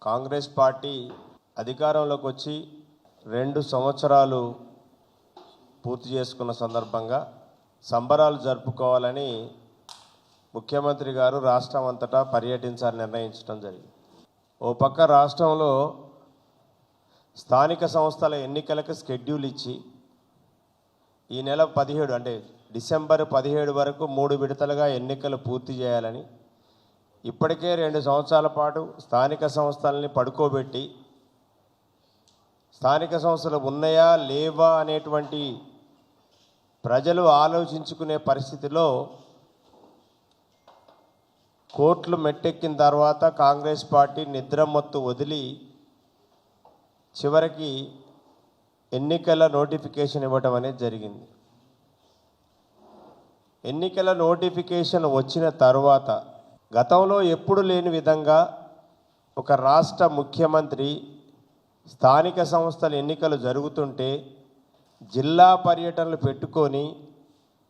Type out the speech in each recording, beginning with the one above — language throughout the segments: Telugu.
కాంగ్రెస్ పార్టీ అధికారంలోకి వచ్చి 2 సంవత్సరాలు పూర్తి చేసుకున్న సందర్భంగా సంబరాలు జరుపుకోవాలని ముఖ్యమంత్రి గారు రాష్ట్రం అంతటా పర్యటించాలని నిర్ణయించడం జరిగింది. ఓ పక్క రాష్ట్రంలో స్థానిక సంస్థల ఎన్నికలకు షెడ్యూల్ ఇచ్చి ఈ నెల 17 అంటే డిసెంబర్ 17 వరకు 3 విడతలుగా ఎన్నికలు పూర్తి చేయాలని ఇప్పటికే 2 సంవత్సరాల పాటు స్థానిక సంస్థలని పడుకోబెట్టి స్థానిక సంస్థలు ఉన్నాయా లేవా అనేటువంటి ప్రజలు ఆలోచించుకునే పరిస్థితిలో కోర్టులు మెట్టెక్కిన తర్వాత కాంగ్రెస్ పార్టీ నిద్రమత్తు వదిలి చివరికి ఎన్నికల నోటిఫికేషన్ ఇవ్వడం అనేది జరిగింది. ఎన్నికల నోటిఫికేషన్ వచ్చిన తర్వాత గతంలో ఎప్పుడు లేని విధంగా ఒక రాష్ట్ర ముఖ్యమంత్రి స్థానిక సంస్థల ఎన్నికలు జరుగుతుంటే జిల్లా పర్యటనలు పెట్టుకొని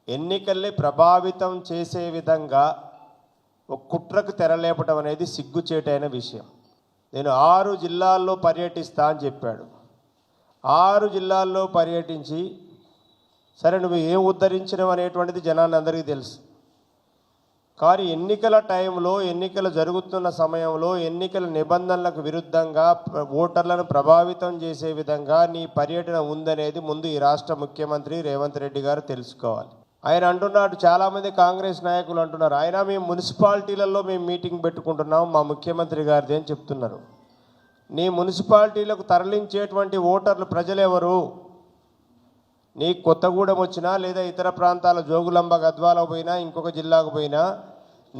ఎన్నికల్ని ప్రభావితం చేసే విధంగా ఒక కుట్రకు తెరలేపడం అనేది సిగ్గుచేటైన విషయం. నేను 6 జిల్లాల్లో పర్యటిస్తా అని చెప్పాడు. 6 జిల్లాల్లో పర్యటించి సరే నువ్వు ఏం ఉద్ధరించినవు అనేటువంటిది జనాన్ని అందరికీ తెలుసు. కానీ ఎన్నికల టైంలో ఎన్నికలు జరుగుతున్న సమయంలో ఎన్నికల నిబంధనలకు విరుద్ధంగా ఓటర్లను ప్రభావితం చేసే విధంగా నీ పర్యటన ఉందనేది ముందు ఈ రాష్ట్ర ముఖ్యమంత్రి రేవంత్ రెడ్డి గారు తెలుసుకోవాలి. ఆయన అంటున్నాడు, చాలామంది కాంగ్రెస్ నాయకులు అంటున్నారు, ఆయన మేము మున్సిపాలిటీలలో మేము మీటింగ్ పెట్టుకుంటున్నాం మా ముఖ్యమంత్రి గారిది అని చెప్తున్నారు. నీ మున్సిపాలిటీలకు తరలించేటువంటి ఓటర్లు ప్రజలెవరు? నీ కొత్తగూడెం వచ్చినా లేదా ఇతర ప్రాంతాల జోగులాంబ గద్వాల పోయినా ఇంకొక జిల్లాకు పోయినా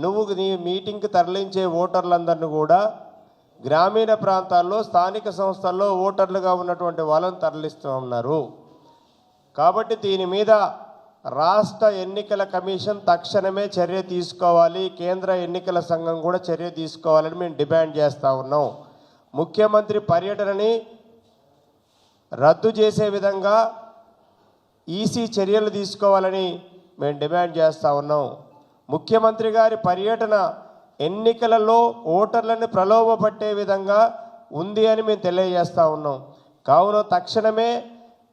నువ్వు నీ మీటింగ్కి తరలించే ఓటర్లందరినీ కూడా గ్రామీణ ప్రాంతాల్లో స్థానిక సంస్థల్లో ఓటర్లుగా ఉన్నటువంటి వాళ్ళని తరలిస్తూ ఉన్నారు. కాబట్టి దీని మీద రాష్ట్ర ఎన్నికల కమిషన్ తక్షణమే చర్య తీసుకోవాలి, కేంద్ర ఎన్నికల సంఘం కూడా చర్య తీసుకోవాలని మేము డిమాండ్ చేస్తూ ఉన్నాం. ముఖ్యమంత్రి పర్యటనని రద్దు చేసే విధంగా ఈసీ చర్యలు తీసుకోవాలని మేము డిమాండ్ చేస్తూ ఉన్నాం. ముఖ్యమంత్రి గారి పర్యటన ఎన్నికలలో ఓటర్లను ప్రలోభపట్టే విధంగా ఉంది అని మేము తెలియజేస్తూ ఉన్నాం. కావున తక్షణమే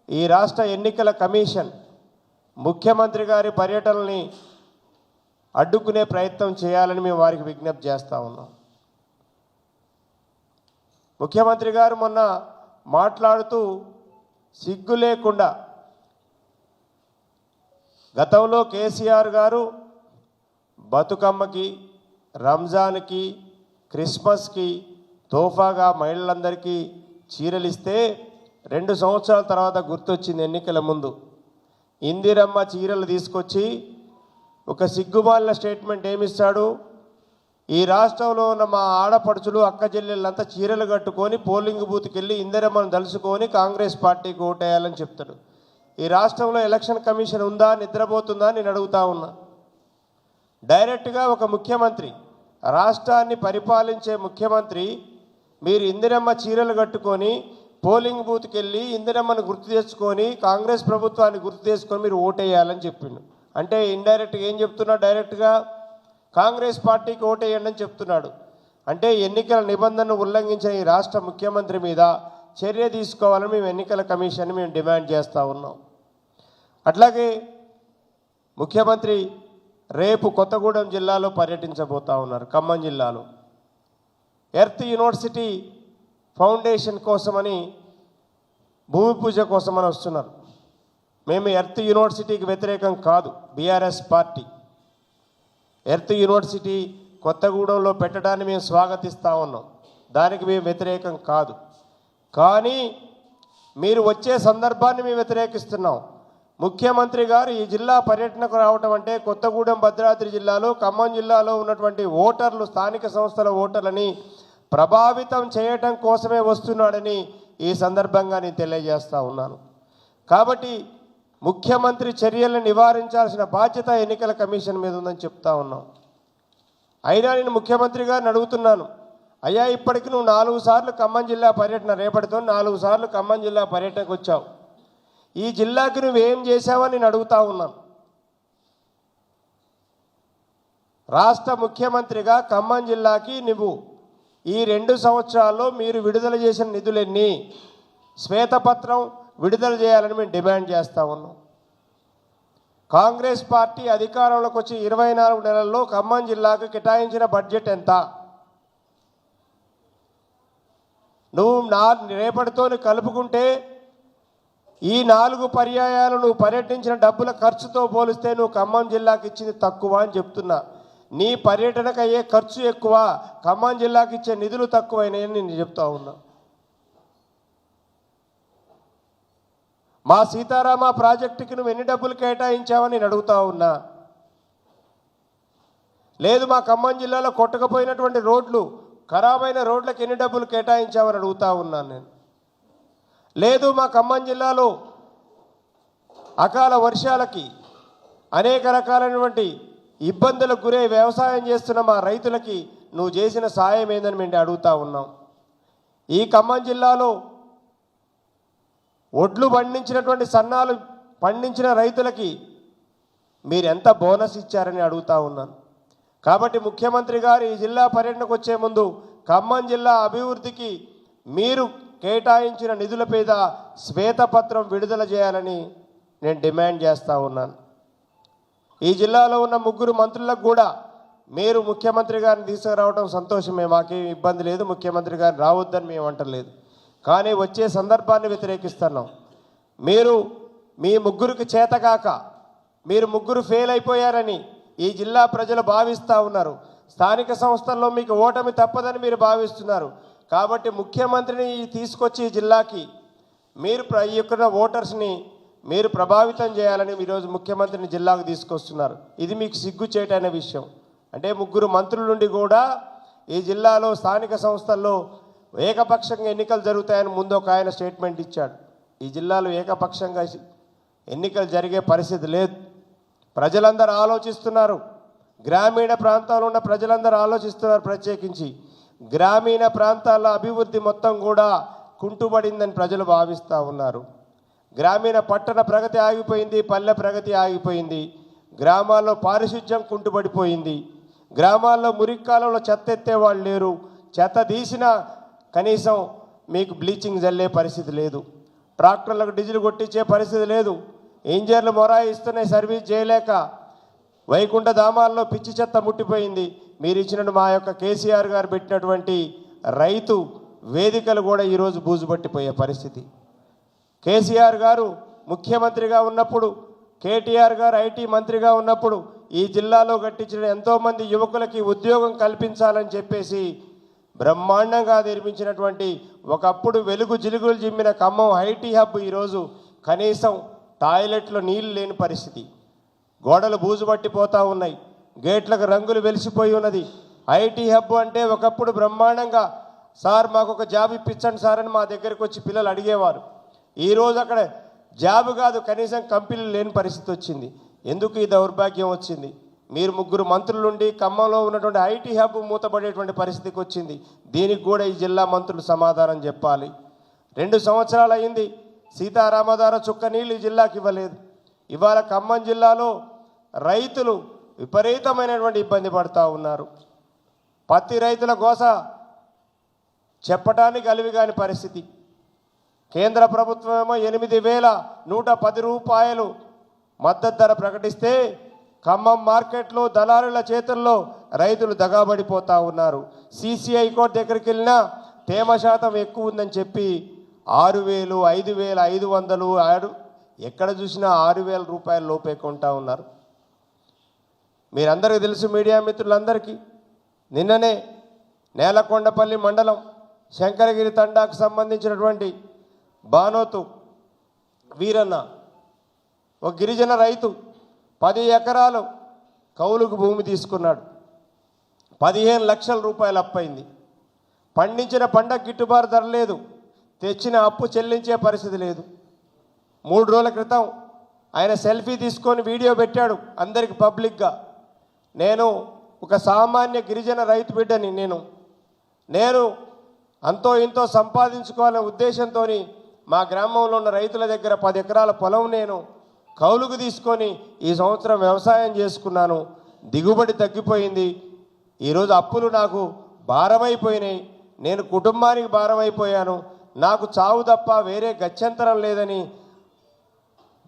ఈ రాష్ట్ర ఎన్నికల కమిషన్ ముఖ్యమంత్రి గారి పర్యటనని అడ్డుకునే ప్రయత్నం చేయాలని మేము వారికి విజ్ఞప్తి చేస్తూ ఉన్నాం. ముఖ్యమంత్రి గారు మొన్న మాట్లాడుతూ సిగ్గు లేకుండా గతంలో కేసీఆర్ గారు బతుకమ్మకి, రంజాన్కి, క్రిస్మస్కి తోఫాగా మహిళలందరికీ చీరలు ఇస్తే 2 సంవత్సరాల తర్వాత గుర్తొచ్చింది ఎన్నికల ముందు ఇందిరమ్మ చీరలు తీసుకొచ్చి ఒక సిగ్గుమాలిన స్టేట్మెంట్ ఏమిస్తాడు, ఈ రాష్ట్రంలో ఉన్న మా ఆడపడుచులు అక్క చెల్లెళ్ళంతా చీరలు కట్టుకొని పోలింగ్ బూత్కి వెళ్ళి ఇందిరమ్మను తలుసుకొని కాంగ్రెస్ పార్టీకి ఓటేయాలని చెప్తాడు. ఈ రాష్ట్రంలో ఎలక్షన్ కమిషన్ ఉందా, నిద్రపోతుందా నేను అడుగుతా ఉన్నా. డైరెక్ట్గా ఒక ముఖ్యమంత్రి, రాష్ట్రాన్ని పరిపాలించే ముఖ్యమంత్రి మీరు ఇందిరమ్మ చీరలు కట్టుకొని పోలింగ్ బూత్కి వెళ్ళి ఇందిరమ్మను గుర్తు తెచ్చుకొని కాంగ్రెస్ ప్రభుత్వాన్ని గుర్తు తెచ్చుకొని మీరు ఓటేయాలని చెప్పిండు. అంటే ఇండైరెక్ట్గా ఏం చెప్తున్నాడు, డైరెక్ట్గా కాంగ్రెస్ పార్టీకి ఓటేయండి అని చెప్తున్నాడు. అంటే ఎన్నికల నిబంధనను ఉల్లంఘించిన ఈ రాష్ట్ర ముఖ్యమంత్రి మీద చర్య తీసుకోవాలని మేము ఎన్నికల కమిషన్ మేము డిమాండ్ చేస్తూ ఉన్నాం. అట్లాగే ముఖ్యమంత్రి రేపు కొత్తగూడెం జిల్లాలో పర్యటించబోతూ ఉన్నారు. ఖమ్మం జిల్లాలో ఎర్త్ యూనివర్సిటీ ఫౌండేషన్ కోసమని భూమి పూజ కోసమని వస్తున్నారు. మేము ఎర్త్ యూనివర్సిటీకి వ్యతిరేకం కాదు, బీఆర్ఎస్ పార్టీ ఎర్త్ యూనివర్సిటీ కొత్తగూడెంలో పెట్టడాన్ని మేము స్వాగతిస్తూ ఉన్నాం, దానికి మేము వ్యతిరేకం కాదు. కానీ మీరు వచ్చే సందర్భాన్ని మేము వ్యతిరేకిస్తున్నాం. ముఖ్యమంత్రి గారు ఈ జిల్లా పర్యటనకు రావటం అంటే కొత్తగూడెం భద్రాద్రి జిల్లాలో ఖమ్మం జిల్లాలో ఉన్నటువంటి ఓటర్లు స్థానిక సంస్థల ఓటర్లని ప్రభావితం చేయటం కోసమే వస్తున్నాడని ఈ సందర్భంగా నేను తెలియజేస్తూ ఉన్నాను. కాబట్టి ముఖ్యమంత్రి చర్యలను నివారించాల్సిన బాధ్యత ఎన్నికల కమిషన్ మీద ఉందని చెప్తా ఉన్నాం. అయినా నేను ముఖ్యమంత్రి గారిని అడుగుతున్నాను, అయ్యా ఇప్పటికి నువ్వు 4 సార్లు ఖమ్మం జిల్లా పర్యటన, రేపటితో 4 సార్లు ఖమ్మం జిల్లా పర్యటనకు వచ్చావు. ఈ జిల్లాకి నువ్వేం చేశావని నేను అడుగుతా ఉన్నాను. రాష్ట్ర ముఖ్యమంత్రిగా ఖమ్మం జిల్లాకి నువ్వు ఈ 2 సంవత్సరాల్లో మీరు విడుదల చేసిన నిధులెన్ని? శ్వేతపత్రం విడుదల చేయాలని మేము డిమాండ్ చేస్తూ ఉన్నాం. కాంగ్రెస్ పార్టీ అధికారంలోకి వచ్చి 24 నెలల్లో ఖమ్మం జిల్లాకు కేటాయించిన బడ్జెట్ ఎంత? నువ్వు రేపటితో కలుపుకుంటే ఈ 4 పర్యాయాలు నువ్వు పర్యటించిన డబ్బుల ఖర్చుతో పోలిస్తే నువ్వు ఖమ్మం జిల్లాకు ఇచ్చింది తక్కువ అని చెప్తున్నా. నీ పర్యటనకు అయ్యే ఖర్చు ఎక్కువ, ఖమ్మం జిల్లాకు ఇచ్చే నిధులు తక్కువైనాయని నేను చెప్తా ఉన్నా. మా సీతారామ ప్రాజెక్టుకి నువ్వు ఎన్ని డబ్బులు కేటాయించావని నేను అడుగుతా ఉన్నా. లేదు మా ఖమ్మం జిల్లాలో కొట్టకపోయినటువంటి రోడ్లు, ఖరాబైన రోడ్లకు ఎన్ని డబ్బులు కేటాయించావని అడుగుతా ఉన్నాను నేను. లేదు మా ఖమ్మం జిల్లాలో అకాల వర్షాలకి అనేక రకాలైనటువంటి ఇబ్బందులకు గురై వ్యవసాయం చేస్తున్న మా రైతులకి నువ్వు చేసిన సాయం ఏందని మేము అడుగుతా ఉన్నాం. ఈ ఖమ్మం జిల్లాలో ఒడ్లు పండించినటువంటి సన్నాలు పండించిన రైతులకి మీరు ఎంత బోనస్ ఇచ్చారని అడుగుతా ఉన్నాను. కాబట్టి ముఖ్యమంత్రి గారు ఈ జిల్లా పర్యటనకు వచ్చే ముందు ఖమ్మం జిల్లా అభివృద్ధికి మీరు కేటాయించిన నిధుల మీద శ్వేతపత్రం విడుదల చేయాలని నేను డిమాండ్ చేస్తూ ఉన్నాను. ఈ జిల్లాలో ఉన్న 3 మంత్రులకు కూడా మీరు ముఖ్యమంత్రి గారిని తీసుకురావడం సంతోషమే, మాకేం ఇబ్బంది లేదు, ముఖ్యమంత్రి గారిని రావద్దని మేము అంటలేదు. కానీ వచ్చే సందర్భాన్ని వ్యతిరేకిస్తున్నాం. మీరు మీ 3కి చేతకాక మీరు 3 ఫెయిల్ అయిపోయారని ఈ జిల్లా ప్రజలు భావిస్తూ ఉన్నారు. స్థానిక సంస్థల్లో మీకు ఓటమి తప్పదని మీరు భావిస్తున్నారు. కాబట్టి ముఖ్యమంత్రిని తీసుకొచ్చి ఈ జిల్లాకి మీరు ఈ యొక్క ఓటర్స్ని మీరు ప్రభావితం చేయాలని ఈరోజు ముఖ్యమంత్రిని జిల్లాకు తీసుకొస్తున్నారు. ఇది మీకు సిగ్గుచేటైన విషయం. అంటే 3 మంత్రుల నుండి కూడా ఈ జిల్లాలో స్థానిక సంస్థల్లో ఏకపక్షంగా ఎన్నికలు జరుగుతాయని ముందు ఒక ఆయన స్టేట్మెంట్ ఇచ్చాడు. ఈ జిల్లాలో ఏకపక్షంగా ఎన్నికలు జరిగే పరిస్థితి లేదు. ప్రజలందరూ ఆలోచిస్తున్నారు. గ్రామీణ ప్రాంతాల్లో ఉన్న ప్రజలందరూ ఆలోచిస్తున్నారు. ప్రత్యేకించి గ్రామీణ ప్రాంతాల అభివృద్ధి మొత్తం కూడా కుంటుపడిందని ప్రజలు భావిస్తూ ఉన్నారు. గ్రామీణ పట్టణ ప్రగతి ఆగిపోయింది, పల్లె ప్రగతి ఆగిపోయింది. గ్రామాల్లో పారిశుధ్యం కుంటుపడిపోయింది. గ్రామాల్లో మురిక్కాలంలో చెత్త ఎత్తేవాళ్ళు లేరు. చెత్త తీసినా కనీసం మీకు బ్లీచింగ్ జల్లే పరిస్థితి లేదు. ట్రాక్టర్లకు డీజిల్ కొట్టించే పరిస్థితి లేదు. ఇంజన్లు మొరాయిస్తున్నాయి సర్వీస్ చేయలేక. వైకుంఠ ధామాల్లో పిచ్చి చెత్త ముట్టిపోయింది. మీరు ఇచ్చిన మా యొక్క కేసీఆర్ గారు పెట్టినటువంటి రైతు వేదికలు కూడా ఈరోజు బూజుపట్టిపోయే పరిస్థితి. కేసీఆర్ గారు ముఖ్యమంత్రిగా ఉన్నప్పుడు, కేటీఆర్ గారు ఐటీ మంత్రిగా ఉన్నప్పుడు ఈ జిల్లాలో కట్టించిన ఎంతోమంది యువకులకి ఉద్యోగం కల్పించాలని చెప్పేసి బ్రహ్మాండంగా నిర్మించినటువంటి ఒకప్పుడు వెలుగు జిలుగులు జిమ్మిన ఖమ్మం ఐటీ హబ్ ఈరోజు కనీసం టాయిలెట్లో నీళ్లు లేని పరిస్థితి. గోడలు బూజుపట్టిపోతూ ఉన్నాయి. గేట్లకు రంగులు వెలిసిపోయి ఉన్నది. ఐటీ హబ్ అంటే ఒకప్పుడు బ్రహ్మాండంగా సార్ మాకు ఒక జాబ్ ఇప్పించండి సార్ అని మా దగ్గరికి వచ్చి పిల్లలు అడిగేవారు. ఈరోజు అక్కడ జాబ్ కాదు, కనీసం కంపెనీలు లేని పరిస్థితి వచ్చింది. ఎందుకు ఈ దౌర్భాగ్యం వచ్చింది? మీరు 3 మంత్రులుండి ఖమ్మంలో ఉన్నటువంటి ఐటీ హబ్ మూతపడేటువంటి పరిస్థితికి వచ్చింది. దీనికి కూడా ఈ జిల్లా మంత్రులు సమాధానం చెప్పాలి. 2 సంవత్సరాలు అయింది, సీతారామధార చుక్క నీళ్ళు ఈ జిల్లాకి ఇవ్వలేదు. ఇవాళ ఖమ్మం జిల్లాలో రైతులు విపరీతమైనటువంటి ఇబ్బంది పడుతూ ఉన్నారు. పత్తి రైతుల గోస చెప్పడానికి అలివి కాని పరిస్థితి. కేంద్ర ప్రభుత్వం ఏమో 8,110 రూపాయలు మద్దతు ధర ప్రకటిస్తే ఖమ్మం మార్కెట్లో దళారుల చేతుల్లో రైతులు దగాబడిపోతూ ఉన్నారు. సిసిఐ కోర్టు దగ్గరికి వెళ్ళినా తేమ శాతం ఎక్కువ ఉందని చెప్పి 6,000, 5,500 ఎక్కడ చూసినా 6,000 రూపాయల లోపే కొంటా ఉన్నారు. మీరందరికీ తెలుసు, మీడియా మిత్రులందరికీ, నిన్ననే నేలకొండపల్లి మండలం శంకరగిరి తండాకు సంబంధించినటువంటి బానోతు వీరన్న ఒక గిరిజన రైతు 10 ఎకరాలు కౌలుకు భూమి తీసుకున్నాడు. 15 లక్షల రూపాయలు అప్పైంది. పండించిన పంట గిట్టుబాటు ధర లేదు. తెచ్చిన అప్పు చెల్లించే పరిస్థితి లేదు. 3 రోజుల క్రితం ఆయన సెల్ఫీ తీసుకొని వీడియో పెట్టాడు అందరికి పబ్లిక్గా. నేను ఒక సామాన్య గిరిజన రైతు బిడ్డని, నేను అంతో ఇంతో సంపాదించుకోవాలనే ఉద్దేశంతో మా గ్రామంలో ఉన్న రైతుల దగ్గర 10 ఎకరాల పొలం నేను కౌలుకు తీసుకొని ఈ సంవత్సరం వ్యవసాయం చేసుకున్నాను. దిగుబడి తగ్గిపోయింది. ఈరోజు అప్పులు నాకు భారమైపోయినాయి. నేను కుటుంబానికి భారం అయిపోయాను, నాకు చావు తప్ప వేరే గత్యంతరం లేదని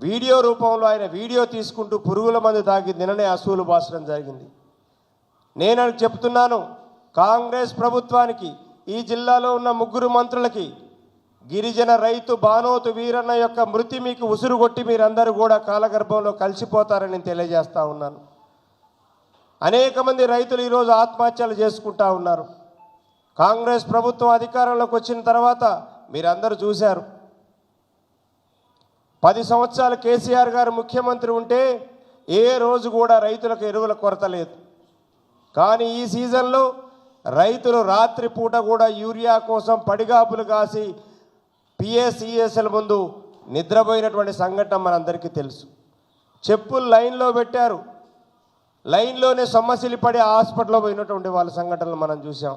వీడియో రూపంలో ఆయన వీడియో తీసుకుంటూ పురుగుల మందు తాగి నిన్ననే అసూలు బాసడం జరిగింది. నేను చెప్తున్నాను, కాంగ్రెస్ ప్రభుత్వానికి, ఈ జిల్లాలో ఉన్న 3 మంత్రులకి, గిరిజన రైతు బానోతు వీరన్న యొక్క మృతి మీకు ఉసురుగొట్టి మీరందరూ కూడా కాలగర్భంలో కలిసిపోతారని నేను తెలియజేస్తా ఉన్నాను. అనేక మంది రైతులు ఈరోజు ఆత్మహత్యలు చేసుకుంటా ఉన్నారు. కాంగ్రెస్ ప్రభుత్వం అధికారంలోకి వచ్చిన తర్వాత మీరందరూ చూశారు, 10 సంవత్సరాలు కేసీఆర్ గారు ముఖ్యమంత్రి ఉంటే ఏ రోజు కూడా రైతులకు ఎరువుల కొరత లేదు. కానీ ఈ సీజన్లో రైతులు రాత్రిపూట కూడా యూరియా కోసం పడిగాపులు కాసి పిఎస్ఈఎస్ఎల్ ముందు నిద్రపోయినటువంటి సంఘటన మనందరికీ తెలుసు. చెప్పులు లైన్లో పెట్టారు, లైన్లోనే సొమ్మసిలి పడి హాస్పిటల్లో పోయినటువంటి వాళ్ళ సంఘటనలు మనం చూసాం.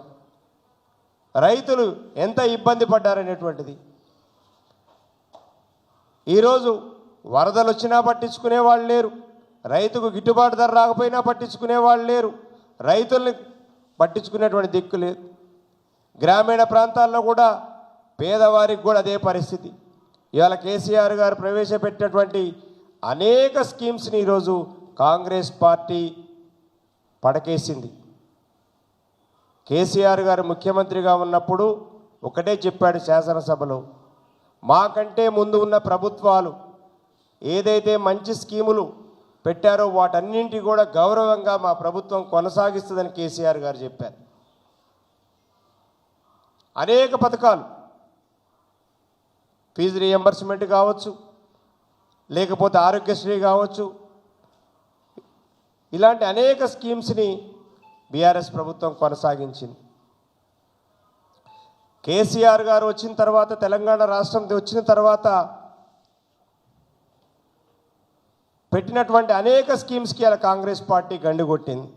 రైతులు ఎంత ఇబ్బంది పడ్డారనేటువంటిది. ఈరోజు వరదలు వచ్చినా పట్టించుకునే వాళ్ళు లేరు, రైతుకు గిట్టుబాటు ధర రాకపోయినా పట్టించుకునే వాళ్ళు లేరు, రైతుల్ని పట్టించుకునేటువంటి దిక్కు లేదు. గ్రామీణ ప్రాంతాల్లో కూడా పేదవారికి కూడా అదే పరిస్థితి. ఇవాళ కేసీఆర్ గారు ప్రవేశపెట్టినటువంటి అనేక స్కీమ్స్ని ఈరోజు కాంగ్రెస్ పార్టీ పడకేసింది. కేసీఆర్ గారు ముఖ్యమంత్రిగా ఉన్నప్పుడు ఒకటే చెప్పాడు శాసనసభలో, మాకంటే ముందు ఉన్న ప్రభుత్వాలు ఏదైతే మంచి స్కీములు పెట్టారో వాటన్నింటి కూడా గౌరవంగా మా ప్రభుత్వం కొనసాగిస్తుందని కేసీఆర్ గారు చెప్పారు. అనేక పథకాలు, ఫీజు రియంబర్స్మెంట్ కావచ్చు, లేకపోతే ఆరోగ్యశ్రీ కావచ్చు, ఇలాంటి అనేక స్కీమ్స్ని బీఆర్ఎస్ ప్రభుత్వం కొనసాగించింది. కేసీఆర్ గారు వచ్చిన తర్వాత, తెలంగాణ రాష్ట్రం వచ్చిన తర్వాత పెట్టినటువంటి అనేక స్కీమ్స్కి అలా కాంగ్రెస్ పార్టీ గండిగొట్టింది.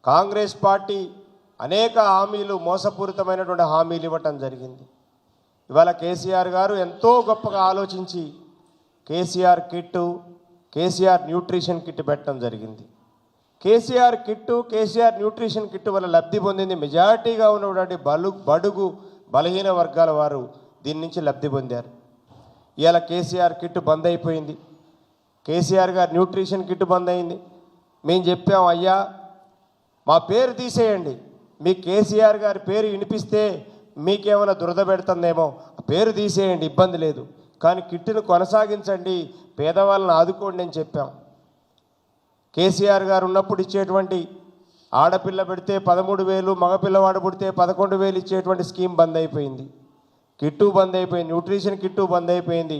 కాంగ్రెస్ పార్టీ అనేక హామీలు, మోసపూరితమైనటువంటి హామీలు ఇవ్వటం జరిగింది. ఇవాళ కేసీఆర్ గారు ఎంతో గొప్పగా ఆలోచించి KCR kit, KCR nutrition kit పెట్టడం జరిగింది. KCR kit, KCR nutrition kit వల్ల లబ్ధి పొందింది మెజారిటీగా ఉన్నటువంటి బడుగు బలహీన వర్గాల వారు దీని నుంచి లబ్ధి పొందారు. ఇవాళ కేసీఆర్ కిట్ బంద్ అయిపోయింది, కేసీఆర్ గారు న్యూట్రిషన్ కిట్ బంద్ అయింది. మేము చెప్పాం, అయ్యా మా పేరు తీసేయండి, మీ కేసీఆర్ గారి పేరు వినిపిస్తే మీకేమైనా దురద పెడుతుందేమో, పేరు తీసేయండి, ఇబ్బంది లేదు, కానీ కిట్టును కొనసాగించండి, పేదవాళ్ళని ఆదుకోండి అని చెప్పాం. కేసీఆర్ గారు ఉన్నప్పుడు ఇచ్చేటువంటి ఆడపిల్ల పెడితే 13,000, మగపిల్లవాడు పుడితే 11,000 ఇచ్చేటువంటి స్కీమ్ బంద్ అయిపోయింది. కిట్టు బంద్ అయిపోయింది, న్యూట్రిషన్ కిట్టు బంద్ అయిపోయింది.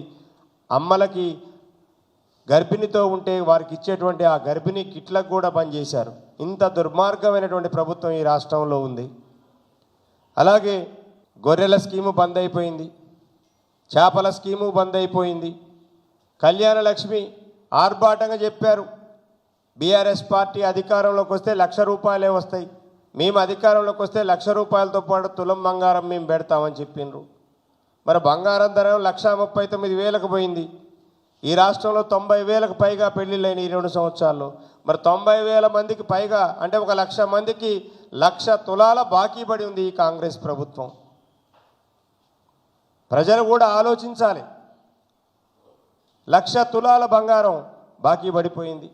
అమ్మలకి గర్భిణితో ఉంటే వారికి ఇచ్చేటువంటి ఆ గర్భిణీ కిట్లకు కూడా బంద్ చేశారు. ఇంత దుర్మార్గమైనటువంటి ప్రభుత్వం ఈ రాష్ట్రంలో ఉంది. అలాగే గొర్రెల స్కీము బంద్ అయిపోయింది, చేపల స్కీము బంద్ అయిపోయింది. కళ్యాణ లక్ష్మి ఆర్భాటంగా చెప్పారు, బీఆర్ఎస్ పార్టీ అధికారంలోకి వస్తే 1,00,000 రూపాయలే వస్తాయి, మేము అధికారంలోకి వస్తే 1,00,000 రూపాయలతో పాటు తులం బంగారం మేము పెడతామని చెప్పిండ్రు. మరి బంగారం ధర 1,39,000కు పోయింది. ఈ రాష్ట్రంలో 90,000కు పైగా పెళ్లిళ్ళైన ఈ 2 సంవత్సరాల్లో. మరి 90,000 మందికి పైగా అంటే 1,00,000 మందికి 1,00,000 తులాల బాకీ పడి ఉంది ఈ కాంగ్రెస్ ప్రభుత్వం. ప్రజలు కూడా ఆలోచించాలి. 1,00,000 తులాల బంగారం బాకీ పడిపోయింది.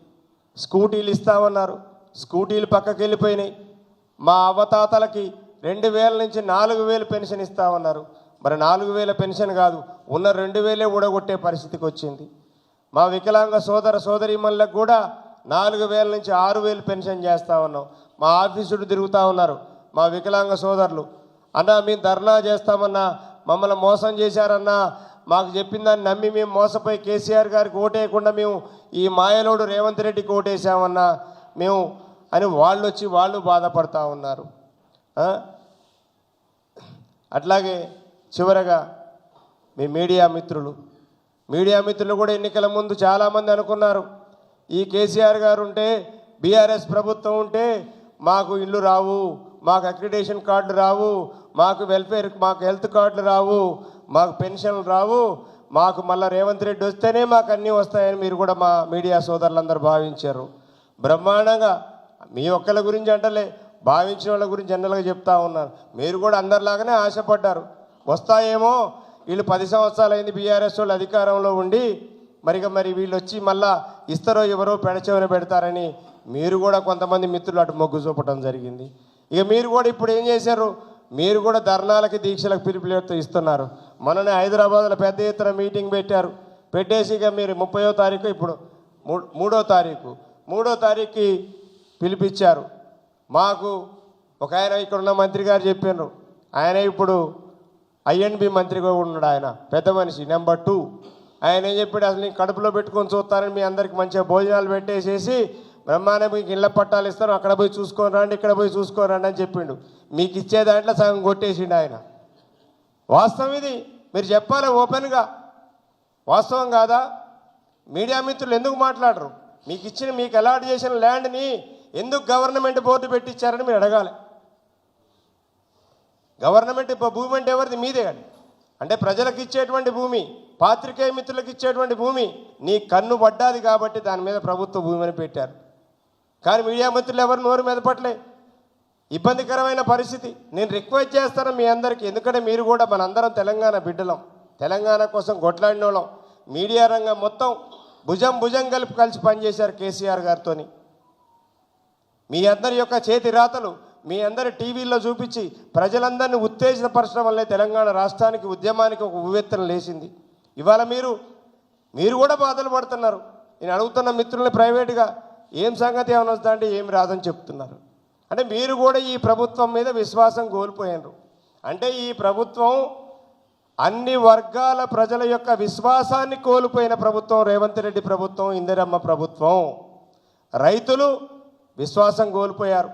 స్కూటీలు ఇస్తామన్నారు, స్కూటీలు పక్కకి వెళ్ళిపోయినాయి. మా అవ్వతాతలకి 2,000 నుంచి 4,000 పెన్షన్ ఇస్తామన్నారు. మరి 4,000 పెన్షన్ కాదు, ఉన్న 2,000 ఊడగొట్టే పరిస్థితికి వచ్చింది. మా వికలాంగ సోదర సోదరీమణులకు కూడా 4,000 నుంచి 6,000 పెన్షన్ చేస్తూ ఉన్నాం. మా ఆఫీసుడు తిరుగుతూ ఉన్నారు మా వికలాంగ సోదరులు, అన్నా మేము ధర్నా చేస్తామన్నా, మమ్మల్ని మోసం చేశారన్నా, మాకు చెప్పిన దాన్ని నమ్మి మేము మోసపోయి కేసీఆర్ గారికి ఓటేయకుండా మేము ఈ మాయలోడు రేవంత్ రెడ్డికి ఓటేసామన్నా మేము అని వాళ్ళు వచ్చి వాళ్ళు బాధపడతా ఉన్నారు. అట్లాగే చివరగా మీ మీడియా మిత్రులు కూడా ఎన్నికల ముందు చాలామంది అనుకున్నారు, ఈ కేసీఆర్ గారు ఉంటే, బీఆర్ఎస్ ప్రభుత్వం ఉంటే మాకు ఇల్లు రావు, మాకు అక్రిడేషన్ కార్డులు రావు, మాకు వెల్ఫేర్, మాకు హెల్త్ కార్డులు రావు, మాకు పెన్షన్లు రావు, మాకు మళ్ళీ రేవంత్ రెడ్డి వస్తేనే మాకు అన్నీ వస్తాయని మీరు కూడా మా మీడియా సోదరులందరూ భావించారు. బ్రహ్మాండంగా మీ ఒక్కళ్ళ గురించి అంటలే, భావించిన వాళ్ళ గురించి జనరల్గా చెప్తా ఉన్నారు. మీరు కూడా అందరిలాగానే ఆశపడ్డారు వస్తాయేమో, వీళ్ళు 10 సంవత్సరాలు అయింది బీఆర్ఎస్ వాళ్ళు అధికారంలో ఉండి, మరి వీళ్ళు వచ్చి మళ్ళా ఇస్తారో ఎవరో పెడచెవిన పెడతారని మీరు కూడా కొంతమంది మిత్రులు అటు మొగ్గు చూపటం జరిగింది. ఇక మీరు కూడా ఇప్పుడు ఏం చేశారు, మీరు కూడా ధర్నాలకి దీక్షలకు పిలుపులేస్తూ ఇస్తున్నారు. మొన్ననే హైదరాబాద్లో పెద్ద ఎత్తున మీటింగ్ పెట్టేసి ఇక మీరు 30వ తారీఖు, ఇప్పుడు 3వ తారీఖుకి పిలిపించారు. మాకు ఒక ఆయన ఇక్కడున్న మంత్రి గారు చెప్పినారు, ఆయన ఇప్పుడు ఐఎన్బి మంత్రిగా ఉన్నాడు, ఆయన పెద్ద మనిషి నెంబర్ 2. ఆయన ఏం చెప్పాడు, అసలు నేను కడుపులో పెట్టుకొని చూస్తానని మీ అందరికి మంచిగా భోజనాలు పెట్టేసేసి బ్రహ్మాండ మీకు ఇళ్ళ పట్టాలు ఇస్తాను, అక్కడ పోయి చూసుకొని రండి, ఇక్కడ పోయి చూసుకొని రండి అని చెప్పిండు. మీకు ఇచ్చే దాంట్లో సగం కొట్టేసిండు ఆయన. వాస్తవం ఇది, మీరు చెప్పాలి ఓపెన్గా. వాస్తవం కాదా? మీడియా మిత్రులు ఎందుకు మాట్లాడరు? మీకు అలాట్ చేసిన ల్యాండ్ని ఎందుకు గవర్నమెంట్ బోర్డు పెట్టించారని మీరు అడగాలి. గవర్నమెంట్ భూమి అంటే ఎవరిది? మీదే కానీ. అంటే ప్రజలకు ఇచ్చేటువంటి భూమి, పాత్రికేయ మిత్రులకు ఇచ్చేటువంటి భూమి నీ కన్ను పడ్డాది కాబట్టి దాని మీద ప్రభుత్వ భూమిని పెట్టారు. కానీ మీడియా మిత్రులు ఎవరు నోరు మెదపట్లే. ఇబ్బందికరమైన పరిస్థితి. నేను రిక్వెస్ట్ చేస్తాను మీ అందరికీ, ఎందుకంటే మీరు కూడా మనందరం తెలంగాణ బిడ్డలం, తెలంగాణ కోసం కొట్లాడిన వాళ్ళం. మీడియా రంగం మొత్తం భుజం కలిసి పనిచేశారు కేసీఆర్ గారితో. మీ అందరి యొక్క చేతి రాతలు మీ అందరి టీవీల్లో చూపించి ప్రజలందరినీ ఉత్తేజపరచడం వల్లే తెలంగాణ రాష్ట్రానికి, ఉద్యమానికి ఒక ఉవ్వెత్తున లేచింది. ఇవాళ మీరు కూడా బాధలు పడుతున్నారు. నేను అడుగుతున్న మిత్రుల్ని ప్రైవేట్గా, ఏం సంగతి ఏమైనా వస్తా అంటే ఏం రాదని చెప్తున్నారు. అంటే మీరు కూడా ఈ ప్రభుత్వం మీద విశ్వాసం కోల్పోయారు. అంటే ఈ ప్రభుత్వం అన్ని వర్గాల ప్రజల యొక్క విశ్వాసాన్ని కోల్పోయిన ప్రభుత్వం రేవంత్ రెడ్డి ప్రభుత్వం, ఇందిరమ్మ ప్రభుత్వం. రైతులు విశ్వాసం కోల్పోయారు,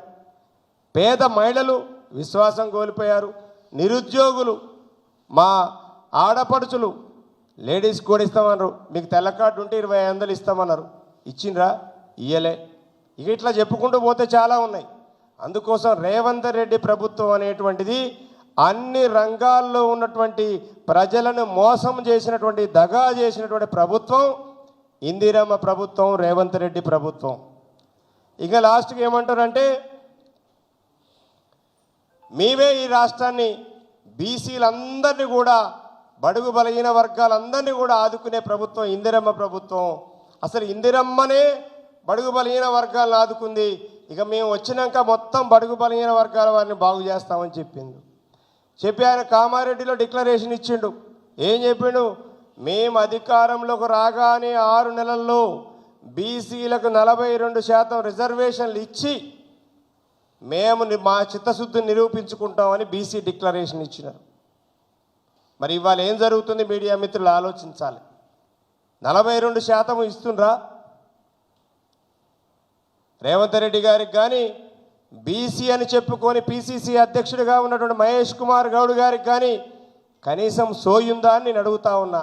పేద మహిళలు విశ్వాసం కోల్పోయారు, నిరుద్యోగులు, మా ఆడపడుచులు, లేడీస్ కూడా ఇస్తామన్నారు. మీకు తెల్ల కార్డు ఉంటే 2500 ఇస్తామన్నారు. ఇచ్చిండ్రా? ఇయ్యలే. ఇక ఇట్లా చెప్పుకుంటూ పోతే చాలా ఉన్నాయి. అందుకోసం రేవంత్ రెడ్డి ప్రభుత్వం అనేటువంటిది అన్ని రంగాల్లో ఉన్నటువంటి ప్రజలను మోసం చేసినటువంటి, దగా చేసినటువంటి ప్రభుత్వం ఇందిరమ్మ ప్రభుత్వం, రేవంత్ రెడ్డి ప్రభుత్వం. ఇక లాస్ట్కి ఏమంటారంటే, మేమే ఈ రాష్ట్రాన్ని బీసీలందరినీ కూడా, బడుగు బలహీన వర్గాలందరినీ కూడా ఆదుకునే ప్రభుత్వం ఇందిరమ్మ ప్రభుత్వం. అసలు ఇందిరమ్మనే బడుగు బలహీన వర్గాలను ఆదుకుంది. ఇక మేము వచ్చినాక మొత్తం బడుగు బలహీన వర్గాల వారిని బాగు చేస్తామని చెప్పి ఆయన కామారెడ్డిలో డిక్లరేషన్ ఇచ్చిండు. ఏం చెప్పిండు? మేము అధికారంలోకి రాగానే 6 నెలల్లో బీసీలకు 42% రిజర్వేషన్లు ఇచ్చి మేము మా చిత్తశుద్ధిని నిరూపించుకుంటామని బీసీ డిక్లరేషన్ ఇచ్చినారు. మరి ఇవాళ ఏం జరుగుతుంది? మీడియా మిత్రులు ఆలోచించాలి. 42% ఇస్తుండ్రా? రేవంత్ రెడ్డి గారికి కానీ, బీసీ అని చెప్పుకొని పిసిసి అధ్యక్షుడిగా ఉన్నటువంటి మహేష్ కుమార్ గౌడ్ గారికి కానీ కనీసం సోయుందా అని నేను అడుగుతా ఉన్నా.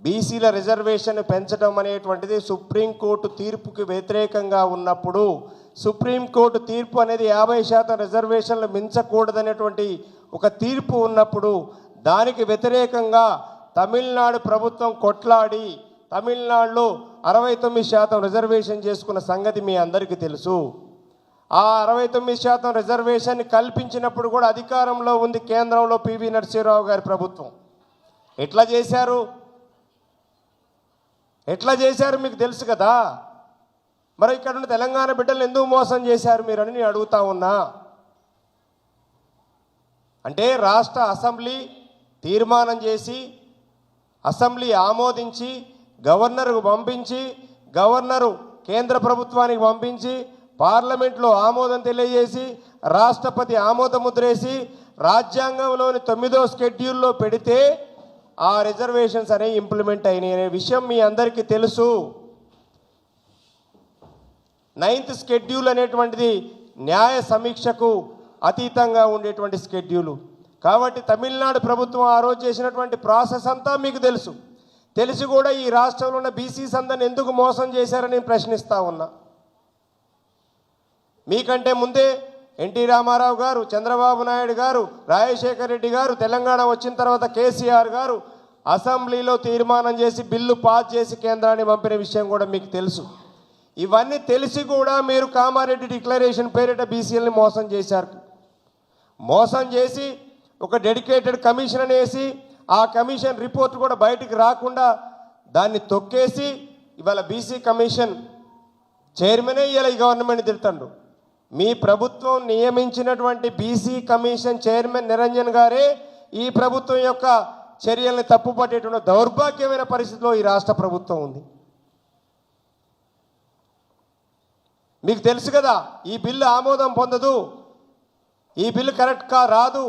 బీసీల రిజర్వేషన్ పెంచడం అనేటువంటిది సుప్రీంకోర్టు తీర్పుకి వ్యతిరేకంగా ఉన్నప్పుడు, సుప్రీంకోర్టు తీర్పు అనేది 50% రిజర్వేషన్లు మించకూడదనేటువంటి ఒక తీర్పు ఉన్నప్పుడు దానికి వ్యతిరేకంగా తమిళనాడు ప్రభుత్వం కొట్లాడి తమిళనాడులో 69% రిజర్వేషన్ చేసుకున్న సంగతి మీ అందరికీ తెలుసు. ఆ 69% రిజర్వేషన్ కల్పించినప్పుడు కూడా అధికారంలో ఉంది కేంద్రంలో పివి నరసింహారావు గారి ప్రభుత్వం. ఎట్లా చేశారు మీకు తెలుసు కదా. మరి ఇక్కడ ఉన్న తెలంగాణ బిడ్డలు ఎందుకు మోసం చేశారు మీరని నేను అడుగుతా ఉన్నా. అంటే రాష్ట్ర అసెంబ్లీ తీర్మానం చేసి, అసెంబ్లీ ఆమోదించి, గవర్నర్కు పంపించి, గవర్నరు కేంద్ర ప్రభుత్వానికి పంపించి, పార్లమెంట్లో ఆమోదం తెలియజేసి, రాష్ట్రపతి ఆమోద ముద్రేసి, రాజ్యాంగంలోని 9వ షెడ్యూల్లో పెడితే ఆ రిజర్వేషన్స్ అనేవి ఇంప్లిమెంట్ అయినాయి అనే విషయం మీ అందరికీ తెలుసు. 9th షెడ్యూల్ అనేటువంటిది న్యాయ సమీక్షకు అతీతంగా ఉండేటువంటి షెడ్యూలు. కాబట్టి తమిళనాడు ప్రభుత్వం ఆ రోజు చేసినటువంటి ప్రాసెస్ అంతా మీకు తెలుసు. తెలిసి కూడా ఈ రాష్ట్రంలో ఉన్న బీసీస్ అందరిని ఎందుకు మోసం చేశారని ప్రశ్నిస్తూ ఉన్నా. మీకంటే ముందే ఎన్టీ రామారావు గారు, చంద్రబాబు నాయుడు గారు, రాజశేఖర్ రెడ్డి గారు, తెలంగాణ వచ్చిన తర్వాత కేసీఆర్ గారు అసెంబ్లీలో తీర్మానం చేసి బిల్లు పాస్ చేసి కేంద్రాన్ని పంపిన విషయం కూడా మీకు తెలుసు. ఇవన్నీ తెలిసి కూడా మీరు కామారెడ్డి డిక్లరేషన్ పేరిట బీసీలని మోసం చేశారు. మోసం చేసి ఒక డెడికేటెడ్ కమిషన్ అనేసి ఆ కమిషన్ రిపోర్ట్ కూడా బయటికి రాకుండా దాన్ని తొక్కేసి ఇవాళ బీసీ కమిషన్ చైర్మనే ఇలా ఈ గవర్నమెంట్ తిడుతుండ్రు. మీ ప్రభుత్వం నియమించినటువంటి బీసీ కమిషన్ చైర్మన్ నిరంజన్ గారే ఈ ప్రభుత్వం యొక్క చర్యల్ని తప్పుపట్టేటువంటి దౌర్భాగ్యమైన పరిస్థితిలో ఈ రాష్ట్ర ప్రభుత్వం ఉంది. మీకు తెలుసు కదా, ఈ బిల్లు ఆమోదం పొందదు, ఈ బిల్లు కరెక్ట్గా రాదు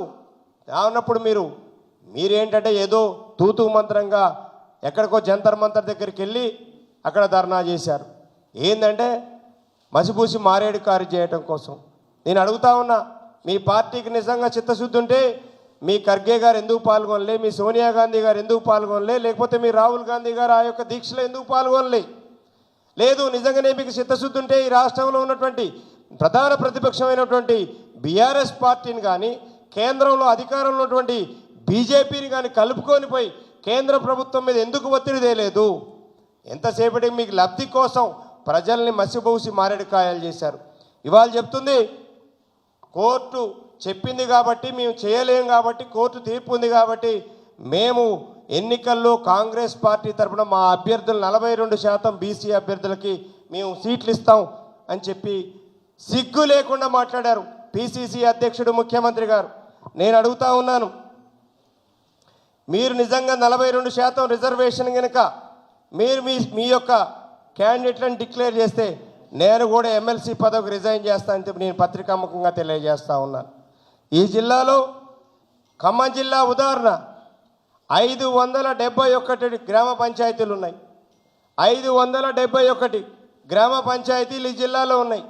అన్నప్పుడు మీరేంటంటే ఏదో తూతూ మంత్రంగా ఎక్కడికో జంతర్ మంతర్ దగ్గరికి వెళ్ళి అక్కడ ధర్నా చేశారు. ఏంటంటే మసిపూసి మారేడు కారు చేయటం కోసం. నేను అడుగుతా ఉన్నా, మీ పార్టీకి నిజంగా చిత్తశుద్ధి ఉంటే మీ ఖర్గే గారు ఎందుకు పాల్గొనలే, మీ సోనియా గాంధీ గారు ఎందుకు పాల్గొనలే, లేకపోతే మీ రాహుల్ గాంధీ గారు ఆ యొక్క దీక్షలో ఎందుకు పాల్గొనలే? లేదు, నిజంగానే మీకు చిత్తశుద్ధి ఉంటే ఈ రాష్ట్రంలో ఉన్నటువంటి ప్రధాన ప్రతిపక్షమైనటువంటి బీఆర్ఎస్ పార్టీని కానీ కేంద్రంలో అధికారంలో ఉన్నటువంటి బీజేపీని కానీ కలుపుకొని పోయి కేంద్ర ప్రభుత్వం మీద ఎందుకు ఒత్తిడి తేలేదు? ఎంతసేపటికి మీకు లబ్ధి కోసం ప్రజల్ని మసిబూసి మారేడుకాయలు చేశారు. ఇవాళ చెప్తుంది కోర్టు చెప్పింది కాబట్టి మేము చేయలేం, కాబట్టి కోర్టు తీర్పు ఉంది కాబట్టి మేము ఎన్నికల్లో కాంగ్రెస్ పార్టీ తరఫున మా అభ్యర్థులు 42% బీసీ అభ్యర్థులకి మేము సీట్లు ఇస్తాం అని చెప్పి సిగ్గు లేకుండా మాట్లాడారు పిసిసి అధ్యక్షుడు ముఖ్యమంత్రి గారు. నేను అడుగుతా ఉన్నాను, మీరు నిజంగా 42% రిజర్వేషన్ కనుక మీరు మీ యొక్క క్యాండిడేట్లను డిక్లేర్ చేస్తే నేను కూడా ఎమ్మెల్సీ పదవికి రిజైన్ చేస్తానని చెప్పి నేను పత్రికాముఖంగా తెలియజేస్తూ ఉన్నాను. ఈ జిల్లాలో ఖమ్మం జిల్లా ఉదాహరణ 571 గ్రామ పంచాయతీలు ఉన్నాయి. 571 గ్రామ పంచాయతీలు ఈ జిల్లాలో ఉన్నాయి.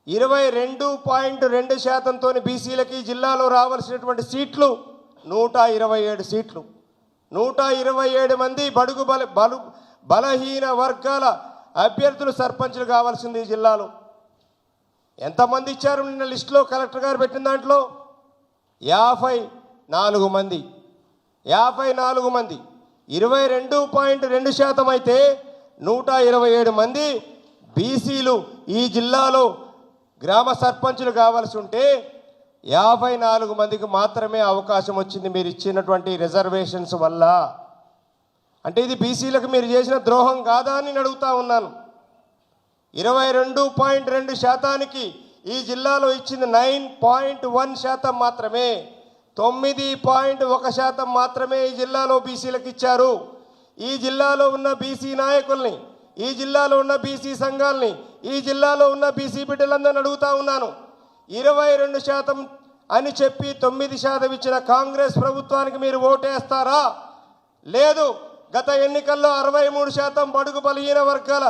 22.2%తో బీసీలకి ఈ జిల్లాలో రావాల్సినటువంటి సీట్లు 127 సీట్లు. 127 మంది బలహీన వర్గాల అభ్యర్థులు సర్పంచులు కావాల్సింది ఈ జిల్లాలో. ఎంతమంది ఇచ్చారు నిన్న లిస్టులో కలెక్టర్ గారు పెట్టిన దాంట్లో? 54 మంది. 54 మంది 22.2% అయితే 127 మంది బీసీలు ఈ జిల్లాలో గ్రామ సర్పంచులు కావాల్సి ఉంటే 54 మందికి మాత్రమే అవకాశం వచ్చింది మీరు ఇచ్చినటువంటి రిజర్వేషన్స్ వల్ల. అంటే ఇది బీసీలకు మీరు చేసిన ద్రోహం కాదా అని అడుగుతా ఉన్నాను. 22.2%కి ఈ జిల్లాలో ఇచ్చింది 9.1% మాత్రమే. 9.1% మాత్రమే ఈ జిల్లాలో బీసీలకు ఇచ్చారు. ఈ జిల్లాలో ఉన్న బీసీ నాయకుల్ని, ఈ జిల్లాలో ఉన్న బీసీ సంఘాలని, ఈ జిల్లాలో ఉన్న బీసీ బిడ్డలందరిని అడుగుతా ఉన్నాను, 22% అని చెప్పి 9% ఇచ్చిన కాంగ్రెస్ ప్రభుత్వానికి మీరు ఓటేస్తారా? లేదు, గత ఎన్నికల్లో 63% బడుగు బలహీన వర్గాల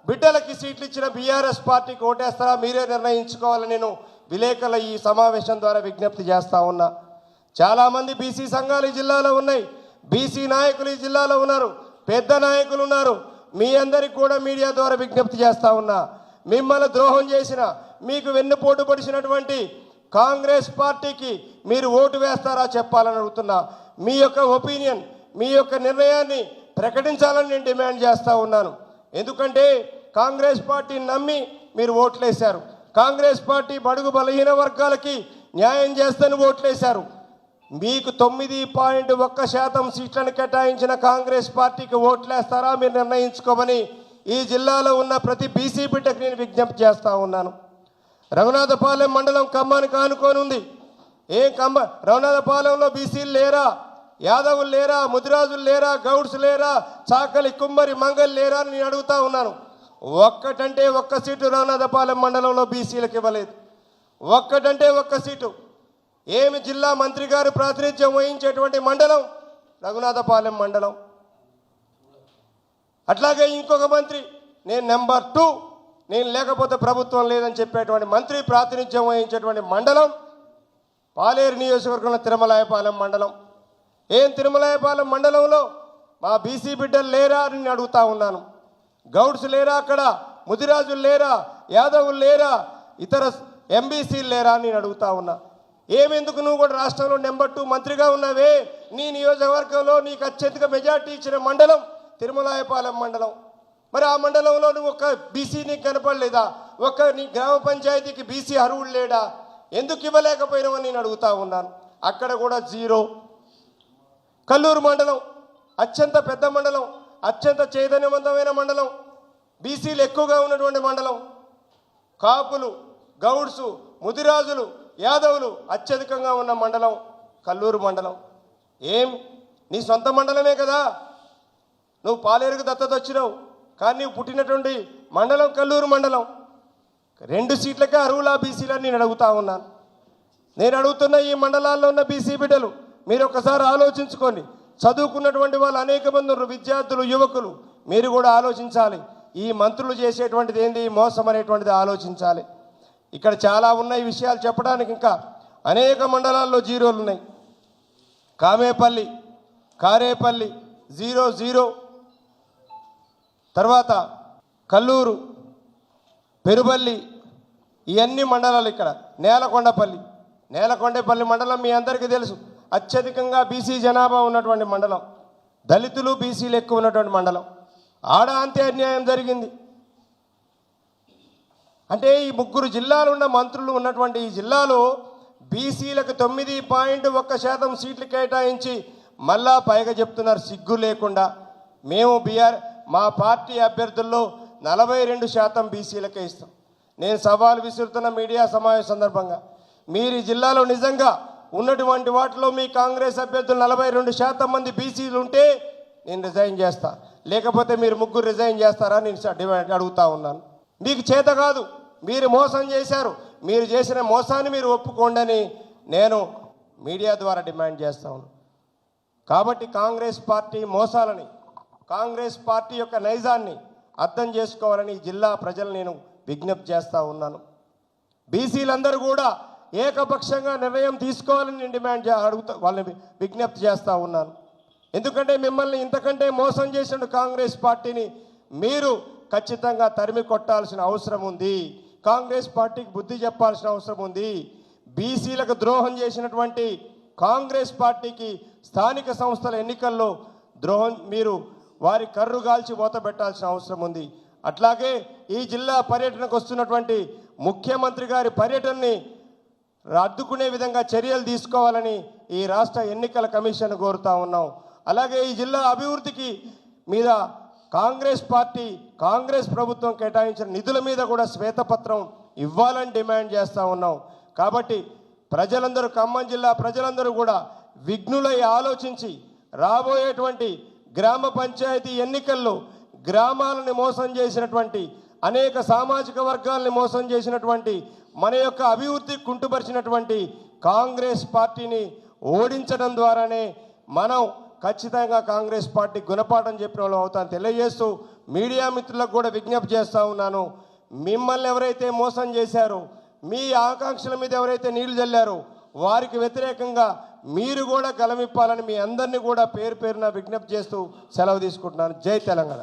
బిడ్డలకి సీట్లు ఇచ్చిన బీఆర్ఎస్ పార్టీకి ఓటేస్తారా? మీరే నిర్ణయించుకోవాలని నేను విలేకరుల ఈ సమావేశం ద్వారా విజ్ఞప్తి చేస్తూ ఉన్నా. చాలామంది బీసీ సంఘాలు ఈ జిల్లాలో ఉన్నాయి, బీసీ నాయకులు ఈ జిల్లాలో ఉన్నారు, పెద్ద నాయకులు ఉన్నారు. మీ అందరికి కూడా మీడియా ద్వారా విజ్ఞప్తి చేస్తూ ఉన్నా, మిమ్మల్ని ద్రోహం చేసిన, మీకు వెన్నుపోటు పడిచినటువంటి కాంగ్రెస్ పార్టీకి మీరు ఓటు వేస్తారా చెప్పాలని అడుగుతున్నా. మీ యొక్క ఒపీనియన్, మీ యొక్క నిర్ణయాన్ని ప్రకటించాలని నేను డిమాండ్ చేస్తూ ఉన్నాను. ఎందుకంటే కాంగ్రెస్ పార్టీని నమ్మి మీరు ఓట్లేశారు. కాంగ్రెస్ పార్టీ బడుగు బలహీన వర్గాలకి న్యాయం చేస్తని ఓట్లేశారు. మీకు 9.1% సీట్లను కేటాయించిన కాంగ్రెస్ పార్టీకి ఓట్లేస్తారా మీరు నిర్ణయించుకోమని ఈ జిల్లాలో ఉన్న ప్రతి బీసీ బిడ్డకు నేను విజ్ఞప్తి చేస్తూ ఉన్నాను. రఘునాథపాలెం మండలం ఖమ్మానికి ఆనుకొని ఉంది. రఘునాథపాలెంలో బీసీలు లేరా? యాదవులు లేరా? ముదిరాజులు లేరా? గౌడ్స్ లేరా? చాకలి కుమ్మరి మంగళ్ లేరా అని నేను అడుగుతా ఉన్నాను. ఒక్కటంటే ఒక్క సీటు రఘునాథపాలెం మండలంలో బీసీలకు ఇవ్వలేదు. ఒక్కటంటే ఒక్క సీటు. ఏమి జిల్లా మంత్రి గారు ప్రాతినిధ్యం వహించేటువంటి మండలం రఘునాథపాలెం మండలం. అట్లాగే ఇంకొక మంత్రి, నేను నెంబర్ 2, నేను లేకపోతే ప్రభుత్వం లేదని చెప్పేటువంటి మంత్రి ప్రాతినిధ్యం వహించేటువంటి మండలం పాలేరు నియోజకవర్గంలో తిరుమలాయపాలెం మండలం. తిరుమలాయపాలెం మండలంలో మా బీసీ బిడ్డలు లేరా అని నేను అడుగుతా ఉన్నాను. గౌడ్స్ లేరా? అక్కడ ముదిరాజులు లేరా? యాదవులు లేరా? ఇతర ఎంబీసీలు లేరా అని నేను అడుగుతా ఉన్నా. ఏమెందుకు నువ్వు కూడా రాష్ట్రంలో నెంబర్ 2 మంత్రిగా ఉన్నావే? నీ నియోజకవర్గంలో నీకు అత్యధిక మెజార్టీ ఇచ్చిన మండలం తిరుమలాయపాలెం మండలం. మరి ఆ మండలంలో నువ్వు ఒక బీసీ నీకు కనపడలేదా? ఒక నీ గ్రామ పంచాయతీకి బీసీ అర్హుడు లేడా? ఎందుకు ఇవ్వలేకపోయినావని నేను అడుగుతా ఉన్నాను. అక్కడ కూడా జీరో. కల్లూరు మండలం అత్యంత పెద్ద మండలం, అత్యంత చైతన్యవంతమైన మండలం, బీసీలు ఎక్కువగా ఉన్నటువంటి మండలం. కాపులు, గౌడ్సు, ముదిరాజులు, యాదవులు అత్యధికంగా ఉన్న మండలం కల్లూరు మండలం. ఏం నీ సొంత మండలమే కదా, నువ్వు పాలేరుకు దత్తత వచ్చినావు, కానీ నువ్వు పుట్టినటువంటి మండలం కల్లూరు మండలం. 2 సీట్లకే అర్హులా బీసీలని నేను అడుగుతా ఉన్నాను. నేను అడుగుతున్న ఈ మండలాల్లో ఉన్న బీసీ బిడ్డలు మీరు ఒకసారి ఆలోచించుకోండి. చదువుకున్నటువంటి వాళ్ళు అనేక మంది ఉన్నారు, విద్యార్థులు, యువకులు. మీరు కూడా ఆలోచించాలి. ఈ మంత్రులు చేసేటువంటిది ఏంది, మోసం అనేటువంటిది ఆలోచించాలి. ఇక్కడ చాలా ఉన్నాయి విషయాలు చెప్పడానికి. ఇంకా అనేక మండలాల్లో జీరోలు ఉన్నాయి. కామేపల్లి, కారేపల్లి 0-0. తర్వాత కల్లూరు, పెరుబల్లి, ఇవన్నీ మండలాలు. ఇక్కడ నేలకొండపల్లి మండలం మీ అందరికీ తెలుసు, అత్యధికంగా బీసీ జనాభా ఉన్నటువంటి మండలం, దళితులు బీసీలు ఎక్కువ ఉన్నటువంటి మండలం. ఆడ అంతే అన్యాయం జరిగింది. అంటే ఈ 3 జిల్లాలు ఉన్న మంత్రులు ఉన్నటువంటి ఈ జిల్లాలో బీసీలకు 9.1% సీట్లు కేటాయించి మళ్ళా పైగా చెప్తున్నారు సిగ్గు లేకుండా. మేము మా పార్టీ అభ్యర్థుల్లో 42% బీసీలకే ఇస్తాం. నేను సవాల్ విసురుతున్న మీడియా సమావేశం సందర్భంగా, మీరు ఈ జిల్లాలో నిజంగా ఉన్నటువంటి వాటిలో మీ కాంగ్రెస్ అభ్యర్థులు 42% మంది బీసీలు ఉంటే నేను రిజైన్ చేస్తా, లేకపోతే మీరు 3 రిజైన్ చేస్తారా నేను అడుగుతా ఉన్నాను. మీకు చేత కాదు, మీరు మోసం చేశారు, మీరు చేసిన మోసాన్ని మీరు ఒప్పుకోండి అని నేను మీడియా ద్వారా డిమాండ్ చేస్తా ఉన్నాను. కాబట్టి కాంగ్రెస్ పార్టీ మోసాలని, కాంగ్రెస్ పార్టీ యొక్క నైజాన్ని అర్థం చేసుకోవాలని జిల్లా ప్రజలు నేను విజ్ఞప్తి చేస్తూ ఉన్నాను. బీసీలందరూ కూడా ఏకపక్షంగా నిర్ణయం తీసుకోవాలని నేను వాళ్ళని విజ్ఞప్తి చేస్తూ ఉన్నాను. ఎందుకంటే మిమ్మల్ని ఇంతకంటే మోసం చేసిన కాంగ్రెస్ పార్టీని మీరు ఖచ్చితంగా తరిమి కొట్టాల్సిన అవసరం ఉంది. కాంగ్రెస్ పార్టీకి బుద్ధి చెప్పాల్సిన అవసరం ఉంది. బీసీలకు ద్రోహం చేసినటువంటి కాంగ్రెస్ పార్టీకి స్థానిక సంస్థల ఎన్నికల్లో మీరు వారి కర్రు గాల్చి మూత పెట్టాల్సిన అవసరం ఉంది. అట్లాగే ఈ జిల్లా పర్యటనకు వస్తున్నటువంటి ముఖ్యమంత్రి గారి పర్యటనని అడ్డుకునే విధంగా చర్యలు తీసుకోవాలని ఈ రాష్ట్ర ఎన్నికల కమిషన్ కోరుతా ఉన్నాం. అలాగే ఈ జిల్లా అభివృద్ధికి మీద కాంగ్రెస్ పార్టీ, కాంగ్రెస్ ప్రభుత్వం కేటాయించిన నిధుల మీద కూడా శ్వేతపత్రం ఇవ్వాలని డిమాండ్ చేస్తూ ఉన్నాం. కాబట్టి ప్రజలందరూ, ఖమ్మం జిల్లా ప్రజలందరూ కూడా విఘ్నులై ఆలోచించి రాబోయేటువంటి గ్రామ పంచాయతీ ఎన్నికల్లో గ్రామాలను మోసం చేసినటువంటి, అనేక సామాజిక వర్గాలని మోసం చేసినటువంటి, మన యొక్క అభివృద్ధి కుంటుపరిచినటువంటి కాంగ్రెస్ పార్టీని ఓడించడం ద్వారానే మనం ఖచ్చితంగా కాంగ్రెస్ పార్టీ గుణపాఠం చెప్పిన వాళ్ళు అవుతాను తెలియజేస్తూ మీడియా మిత్రులకు కూడా విజ్ఞప్తి చేస్తూ ఉన్నాను. మిమ్మల్ని ఎవరైతే మోసం చేశారో, మీ ఆకాంక్షల మీద ఎవరైతే నీళ్లు చల్లారో వారికి వ్యతిరేకంగా మీరు కూడా గలమిప్పాలని మీ అందరినీ కూడా పేరు పేరున విజ్ఞప్తి చేస్తూ సెలవు తీసుకుంటున్నాను. జై తెలంగాణ.